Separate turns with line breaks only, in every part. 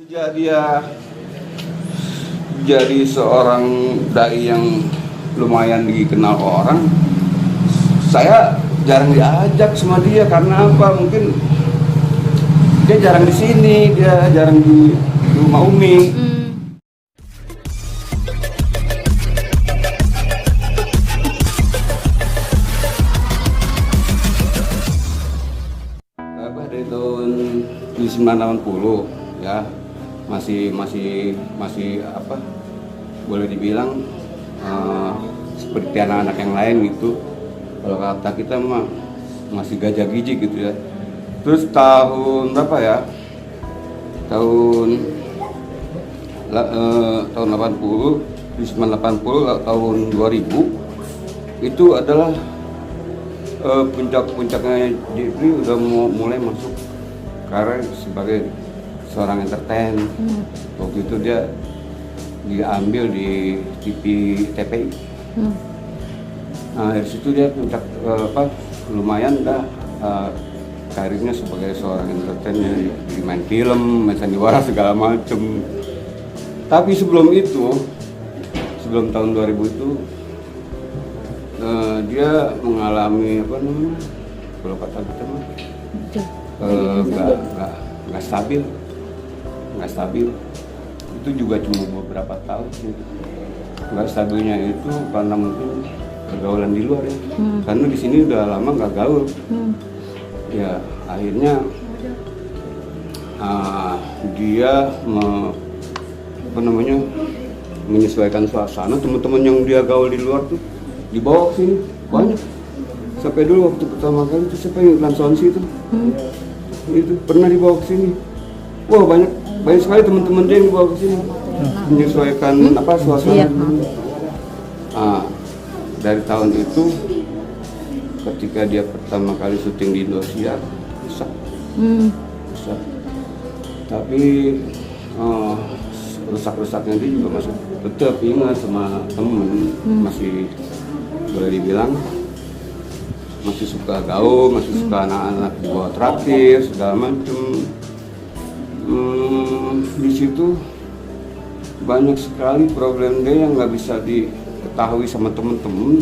Sejak dia jadi seorang dai yang lumayan dikenal orang, saya jarang diajak sama dia karena apa? Mungkin dia jarang di sini, dia jarang di rumah Umi. Dari tahun 1980 ya masih apa boleh dibilang seperti anak-anak yang lain gitu. Kalau kata kita mah masih gajah gijik gitu ya. Terus tahun berapa ya? Tahun 80, 1980 tahun 2000 itu adalah puncak-puncaknya Jeffrey udah mulai masuk karir sebagai seorang entertain. Waktu itu dia diambil di TV TPI. Nah dari situ dia puncak lumayan dah karirnya sebagai seorang entertain, di main film, main sandiwara segala macem. Tapi sebelum itu, sebelum tahun 2000 itu dia mengalami apa namanya, kalau kata kita mah nggak stabil. Itu juga cuma beberapa tahun sih. Nggak stabilnya itu karena mungkin pergaulan di luar ya. Karena di sini udah lama nggak gaul. Ya akhirnya dia menyesuaikan suasana. Teman-teman yang dia gaul di luar tuh dibawa ke sini banyak. Sampai dulu waktu pertama kali itu siapa yang iklan Sonsi itu, itu pernah dibawa ke sini. Wah banyak sekali teman-teman dia yang dibawa ke sini, menyesuaikan suasana. Dari tahun itu ketika dia pertama kali syuting di Indosiar rusak. Tapi rusak-rusaknya dia juga masih tetap ingat sama temen, masih boleh dibilang masih suka gaul, masih suka anak-anak dibawa traktir segala macem. Di situ banyak sekali problem dia yang nggak bisa diketahui sama temen-temen.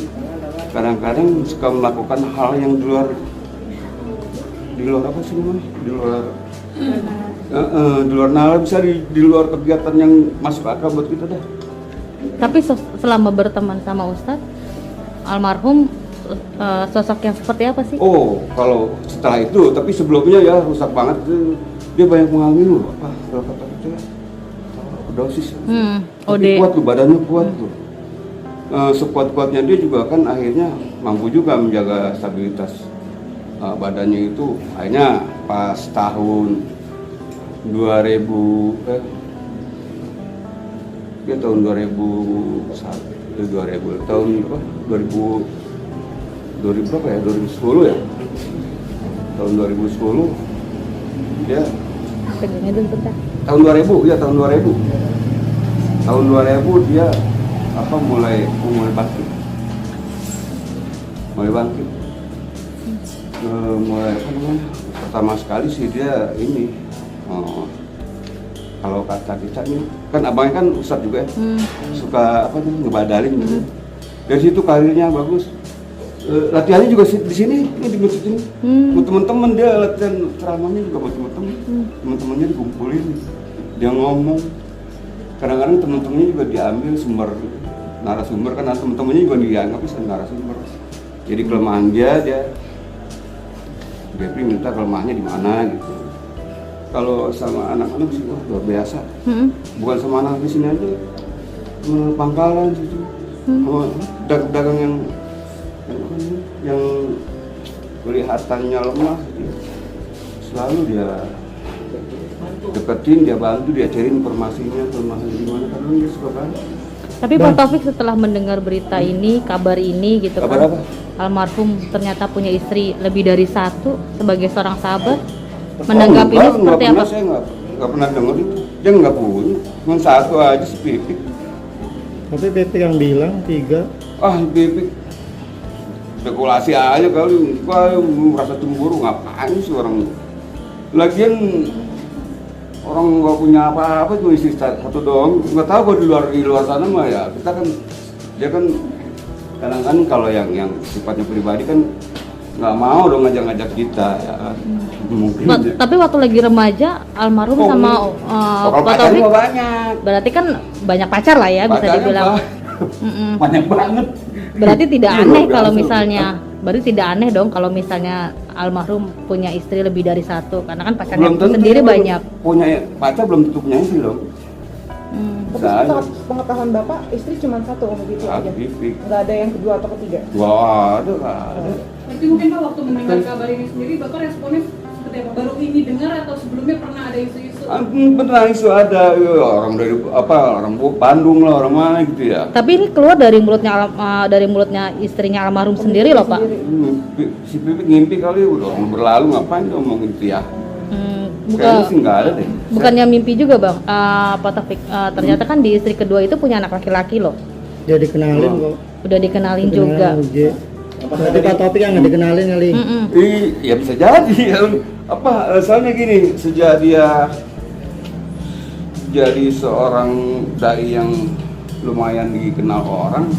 Kadang-kadang suka melakukan hal yang di luar apa sih namanya? Di luar nalar, bisa di luar kegiatan yang masuk akal buat kita dah.
Tapi selama berteman sama Ustadz almarhum, sosok yang seperti apa sih?
Oh, kalau setelah itu, tapi sebelumnya ya rusak banget. Dia banyak mengalami kalau kata kita ya, overdosis. Tapi kuat tuh, badannya kuat tuh. Sekuat-kuatnya dia juga kan akhirnya mampu juga menjaga stabilitas badannya itu. Akhirnya pas tahun 2000 tahun 2010 ya. Tahun 2010 dia
Pegangnya dulu bentar.
tahun 2000 ya, tahun 2000 dia mulai bangkit. Pertama sekali sih dia ini kalau kata kita nih, kan abangnya kan Ustadz juga ya, suka ngebadalin gitu. Dari situ karirnya bagus. Latihannya juga di sini, di masjid ini. Teman-teman dia latihan ceramahnya juga buat teman-temannya dikumpulin, dia ngomong. Kadang-kadang teman-temannya juga diambil narasumber, karena teman-temannya juga dianggap bisa narasumber. Jadi kelemahan dia minta kelemahannya di mana gitu. Kalau sama anak-anak sih luar biasa. Bukan sama anak di sini aja, pangkalan situ, dagang yang kelihatannya lemah, selalu dia deketin, dia bantu, dia cari informasinya kelemahan di mana, karena dia suka banget.
Tapi Pak Taufik setelah mendengar berita ini, kabar ini gitu
kabar
kan,
apa?
Almarhum ternyata punya istri lebih dari satu, sebagai seorang sahabat, menanggapi ini seperti apa?
Saya nggak pernah dengar itu. Dia nggak punya, cuma satu aja si Pipik.
Tapi Pipik yang bilang 3.
Pipik spekulasi aja kali. Gua merasa cemburu, ngapain sih orang. Lagian orang nggak punya apa-apa cuma istri satu doang. Nggak tahu kalau di luar sana mah ya kita kan dia kan kadang-kadang kalau yang sifatnya pribadi kan nggak mau dong ngajak-ngajak kita ya kan. Mungkin
Tapi waktu lagi remaja almarhum sama
kalau
Pak
pacarnya
Taufik
mah banyak.
berarti kan banyak pacar lah ya bisa
Pacarnya
dibilang.
banyak. Banyak banget.
Berarti tidak
Iya,
aneh
luar
kalau
biasa.
misalnya, berarti tidak aneh dong kalau misalnya almarhum punya istri lebih dari satu, karena kan pacarnya
Belum tentu
sendiri
dia
banyak.
punya pacar belum tentu punya istri loh.
Tapi
Bisa aja.
pengetahuan Bapak, istri cuma satu begitu aja.
Aktif.
Nggak ada yang kedua atau ketiga.
Wah, ada.
Berarti mungkin Pak waktu mendengar kabar ini sendiri Bapak responnya seperti apa? Baru ini dengar atau sebelumnya pernah ada isu-isu?
Benar isu ada ya, orang dari orang Bandung lah orang mana gitu ya.
Tapi ini keluar dari mulutnya istrinya almarhum sendiri loh Pak.
Si Pipit ngimpi kali udah orang berlalu ngapain dia ngomongin itu ya. Kayaknya sih nggak ada deh.
Bukannya mimpi juga Bang, Pak Taufik, ternyata kan di istri kedua itu punya anak laki-laki loh.
Dia dikenalin kok.
Udah dikenalin juga.
Tapi Pak Taufik yang nggak dikenalin kali.
Ya bisa jadi. Soalnya gini, sejak dia jadi seorang dai yang lumayan dikenal orang,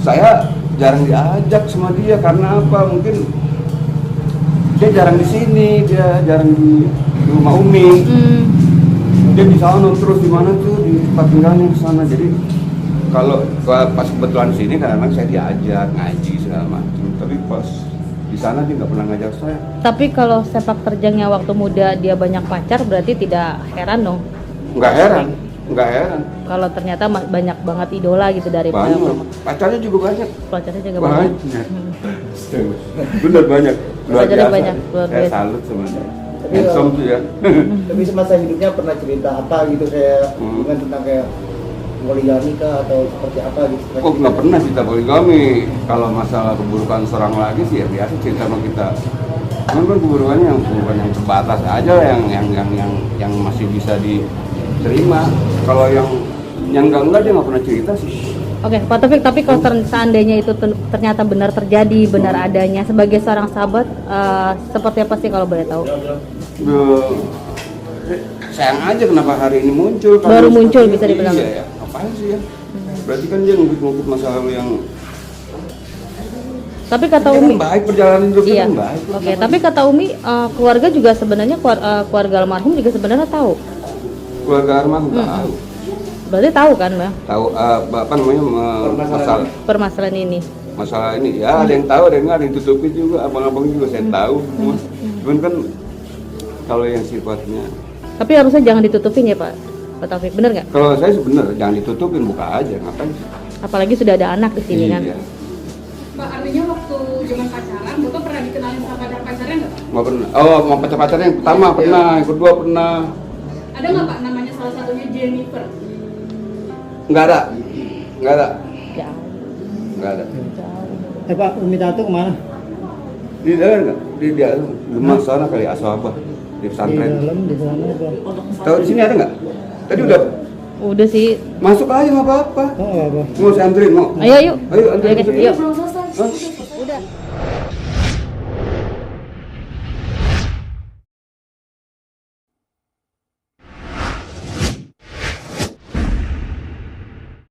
saya jarang diajak sama dia karena apa? Mungkin dia jarang di sini, dia jarang di rumah Umi. Dia di sana terus di mana tuh di tempat tinggalnya di sana. Jadi kalau pas kebetulan di sini kadang-kadang saya diajak ngaji segala macam. Tapi pas di sana dia nggak pernah ngajak saya.
Tapi kalau sepak terjangnya waktu muda dia banyak pacar, berarti tidak heran dong.
Nggak heran.
Kalau ternyata banyak banget idola gitu dari
Banyak. Pacarnya juga banyak.
pacarnya juga banyak.
Bener banyak. Luar
Pacarnya
biasa.
banyak, luar
Saya
biasa.
salut sama dia. Handsome tuh ya.
Tapi semasa hidupnya pernah cerita apa gitu kayak hubungan tentang kayak poligami kah atau seperti apa gitu?
Kok nggak pernah cerita poligami. Kalau masalah keburukan seorang lagi sih ya biasa cerita sama kita. Cuman kan keburukannya bukan yang terbatas aja lah, yang masih bisa diterima. Kalau yang enggak dia nggak pernah cerita sih.
Oke, Pak Taufik, tapi kalau seandainya itu ternyata benar terjadi, benar adanya, sebagai seorang sahabat, seperti apa sih kalau boleh tahu?
Sayang aja kenapa hari ini muncul.
Baru
Kalau
muncul
seperti
bisa
itu,
dibilang.
Iya ya, ngapain sih ya? Berarti kan dia ngungkit masalah yang.
Tapi kata
Dia
Umi,
kan baik perjalanan hidupnya
iya.
kan baik.
Oke, tapi kata Umi, keluarga juga sebenarnya keluarga almarhum juga sebenarnya tahu.
Keluarga almarhum tahu.
Berarti tahu kan, Mbak?
Tahu apa namanya
Permasalahan ini.
masalah ini ya ada yang tahu ada yang nggak, ada yang tutupi juga, abang-abang juga saya tahu semua. Cuman kan kalau yang sifatnya
Tapi harusnya jangan ditutupin ya Pak Taufik, bener nggak?
kalau saya sebenarnya jangan ditutupin, buka aja ngapain sih.
Apalagi sudah ada anak di sini kan.
Iya.
Pak, artinya waktu zaman pacaran Bapak pernah dikenalin sama pacar-pacarnya nggak Pak?
Nggak pernah. Oh, mau pacar-pacarnya yang pertama pernah, yang kedua pernah.
Ada nggak Pak namanya salah satunya Jennifer?
Nggak ada.
Jauh.
Nggak ada.
Pak, Umi Tato kemana?
Di dalam nggak? Di rumah sana kali Aswabah di
Di
pesantren.
dalam, di sana apa?
Tahu di sini ada nggak? Tadi udah
Udah sih.
masuk aja nggak apa-apa.
Oh, nggak apa.
Mau saya anterin mau?
Ayo yuk.
Ayo anterin.
Yuk.
Hah?
Udah.